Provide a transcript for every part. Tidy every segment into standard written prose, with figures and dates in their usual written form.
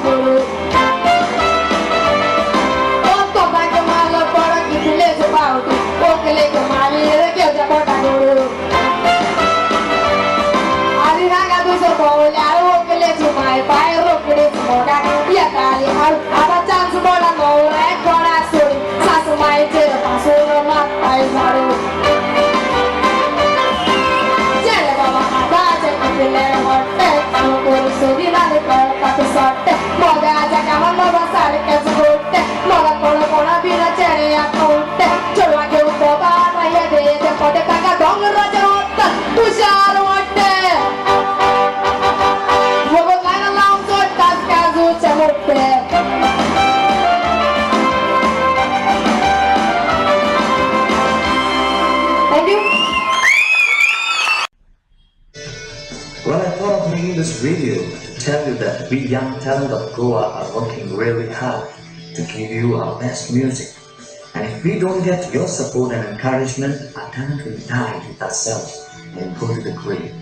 guru. Otto vai tomar fora que beleza balde. O que le tomar que eu já bota guru. Ali raga do seu olhar o que le tomar pai ro que le tomar e a cali har aba chance bola no é coração. Sasu mai te passo no ma pai zaro. Sorte, moga jagawa moga sare ke sutte, moga kono kono bina chere ya kutte, chola ke upo ba ye de pode kaga dong raja hotta, tushar hotte. Wogo lana laung so tas kazu chamutte. Thank you. Well, I thought of making this video to tell you that we young talent of Goa are working really hard to give you our best music. And if we don't get your support and encouragement, our talent will die with ourselves and go to the grave.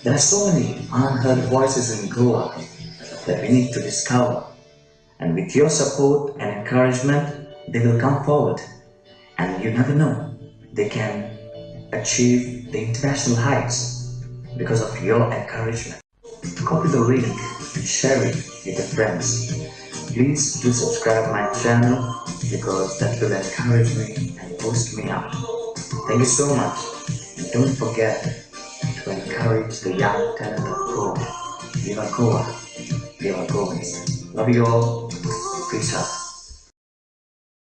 There are so many unheard voices in Goa that we need to discover. And with your support and encouragement, they will come forward. And you never know, they can achieve the international heights because of your encouragement. Copy the link and share it with your friends. Please do subscribe my channel because that will encourage me and boost me up. Thank you so much, and don't forget to encourage the young talent of Goa. Viva Goa, Viva Goans. Love you all. Peace out.